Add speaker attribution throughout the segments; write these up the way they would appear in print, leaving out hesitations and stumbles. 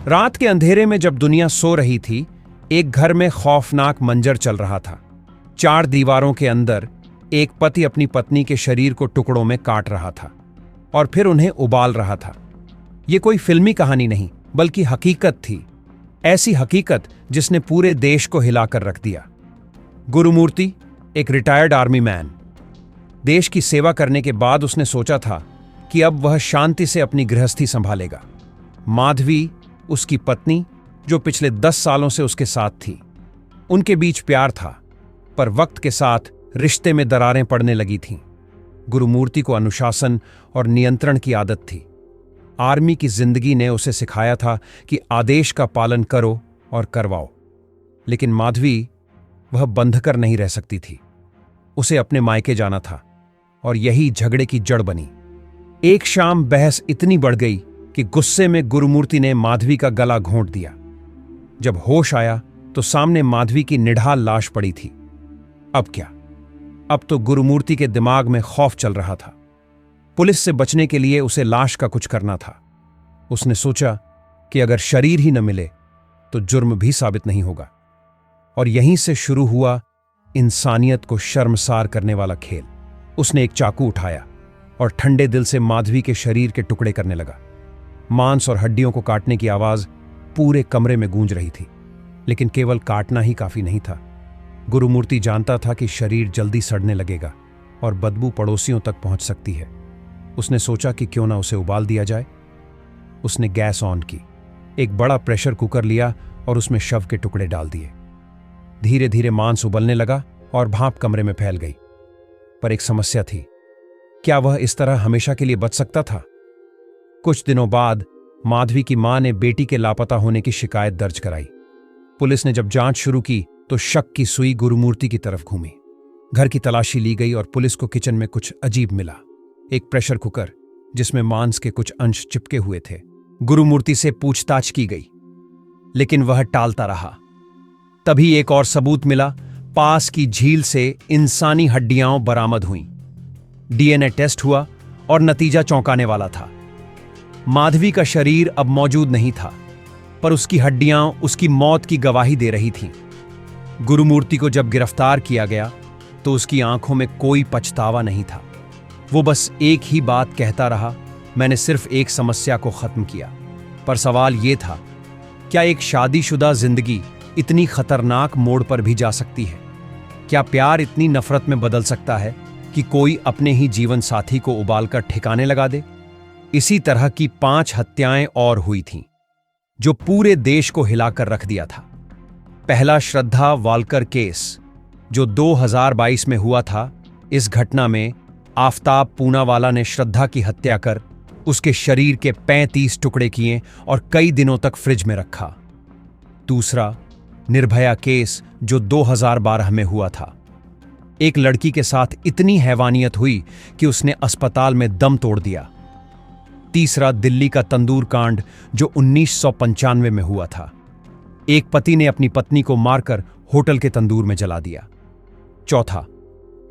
Speaker 1: रात के अंधेरे में जब दुनिया सो रही थी, एक घर में खौफनाक मंजर चल रहा था। 4 दीवारों के अंदर एक पति अपनी पत्नी के शरीर को टुकड़ों में काट रहा था और फिर उन्हें उबाल रहा था। यह कोई फिल्मी कहानी नहीं, बल्कि हकीकत थी। ऐसी हकीकत जिसने पूरे देश को हिलाकर रख दिया। गुरुमूर्ति, एक रिटायर्ड आर्मी मैन, देश की सेवा करने के बाद उसने सोचा था कि अब वह शांति से अपनी गृहस्थी संभालेगा। माधवी, उसकी पत्नी, जो पिछले 10 सालों से उसके साथ थी, उनके बीच प्यार था, पर वक्त के साथ रिश्ते में दरारें पड़ने लगी थीं। गुरुमूर्ति को अनुशासन और नियंत्रण की आदत थी। आर्मी की जिंदगी ने उसे सिखाया था कि आदेश का पालन करो और करवाओ। लेकिन माधवी, वह बंधकर नहीं रह सकती थी। उसे अपने मायके जाना था और यही झगड़े की जड़ बनी। एक शाम बहस इतनी बढ़ गई कि गुस्से में गुरुमूर्ति ने माधवी का गला घोंट दिया। जब होश आया तो सामने माधवी की निढाल लाश पड़ी थी। अब क्या? अब तो गुरुमूर्ति के दिमाग में खौफ चल रहा था। पुलिस से बचने के लिए उसे लाश का कुछ करना था। उसने सोचा कि अगर शरीर ही न मिले तो जुर्म भी साबित नहीं होगा। और यहीं से शुरू हुआ इंसानियत को शर्मसार करने वाला खेल। उसने एक चाकू उठाया और ठंडे दिल से माधवी के शरीर के टुकड़े करने लगा। मांस और हड्डियों को काटने की आवाज पूरे कमरे में गूंज रही थी। लेकिन केवल काटना ही काफी नहीं था। गुरुमूर्ति जानता था कि शरीर जल्दी सड़ने लगेगा और बदबू पड़ोसियों तक पहुंच सकती है। उसने सोचा कि क्यों ना उसे उबाल दिया जाए। उसने गैस ऑन की, एक बड़ा प्रेशर कुकर लिया और उसमें शव के टुकड़े डाल दिए। धीरे धीरे मांस उबलने लगा और भाप कमरे में फैल गई। पर एक समस्या थी। क्या वह इस तरह हमेशा के लिए बच सकता था? कुछ दिनों बाद माधवी की मां ने बेटी के लापता होने की शिकायत दर्ज कराई। पुलिस ने जब जांच शुरू की तो शक की सुई गुरुमूर्ति की तरफ घूमी। घर की तलाशी ली गई और पुलिस को किचन में कुछ अजीब मिला। एक प्रेशर कुकर जिसमें मांस के कुछ अंश चिपके हुए थे। गुरुमूर्ति से पूछताछ की गई, लेकिन वह टालता रहा। तभी एक और सबूत मिला। पास की झील से इंसानी हड्डियां बरामद हुईं। डीएनए टेस्ट हुआ और नतीजा चौंकाने वाला था। माधवी का शरीर अब मौजूद नहीं था, पर उसकी हड्डियां उसकी मौत की गवाही दे रही थीं। गुरुमूर्ति को जब गिरफ्तार किया गया तो उसकी आंखों में कोई पछतावा नहीं था। वो बस एक ही बात कहता रहा, मैंने सिर्फ एक समस्या को खत्म किया। पर सवाल यह था, क्या एक शादीशुदा जिंदगी इतनी खतरनाक मोड़ पर भी जा सकती है? क्या प्यार इतनी नफरत में बदल सकता है कि कोई अपने ही जीवन साथी को उबालकर ठिकाने लगा दे? इसी तरह की 5 हत्याएं और हुई थीं, जो पूरे देश को हिलाकर रख दिया था। पहला श्रद्धा वालकर केस, जो 2022 में हुआ था। इस घटना में आफताब पूनावाला ने श्रद्धा की हत्या कर उसके शरीर के 35 टुकड़े किए और कई दिनों तक फ्रिज में रखा। दूसरा निर्भया केस, जो 2012 में हुआ था। एक लड़की के साथ इतनी हैवानियत हुई कि उसने अस्पताल में दम तोड़ दिया। तीसरा दिल्ली का तंदूर कांड, जो 1995 में हुआ था। एक पति ने अपनी पत्नी को मारकर होटल के तंदूर में जला दिया। चौथा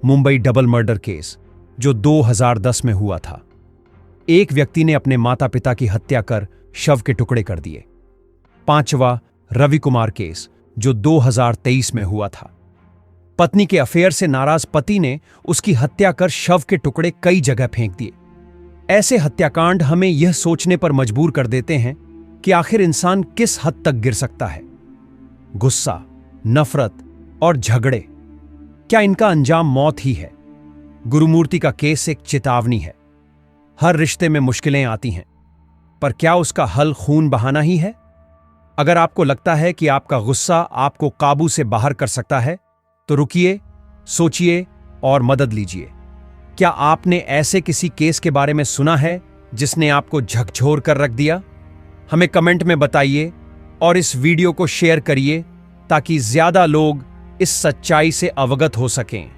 Speaker 1: मुंबई डबल मर्डर केस, जो 2010 में हुआ था। एक व्यक्ति ने अपने माता पिता की हत्या कर शव के टुकड़े कर दिए। पांचवा रवि कुमार केस, जो 2023 में हुआ था। पत्नी के अफेयर से नाराज पति ने उसकी हत्या कर शव के टुकड़े कई जगह फेंक दिए। ऐसे हत्याकांड हमें यह सोचने पर मजबूर कर देते हैं कि आखिर इंसान किस हद तक गिर सकता है। गुस्सा, नफरत और झगड़े, क्या इनका अंजाम मौत ही है? गुरुमूर्ति का केस एक चेतावनी है। हर रिश्ते में मुश्किलें आती हैं, पर क्या उसका हल खून बहाना ही है? अगर आपको लगता है कि आपका गुस्सा आपको काबू से बाहर कर सकता है, तो रुकिए, सोचिए और मदद लीजिए। क्या आपने ऐसे किसी केस के बारे में सुना है जिसने आपको झकझोर कर रख दिया? हमें कमेंट में बताइए और इस वीडियो को शेयर करिए ताकि ज्यादा लोग इस सच्चाई से अवगत हो सकें।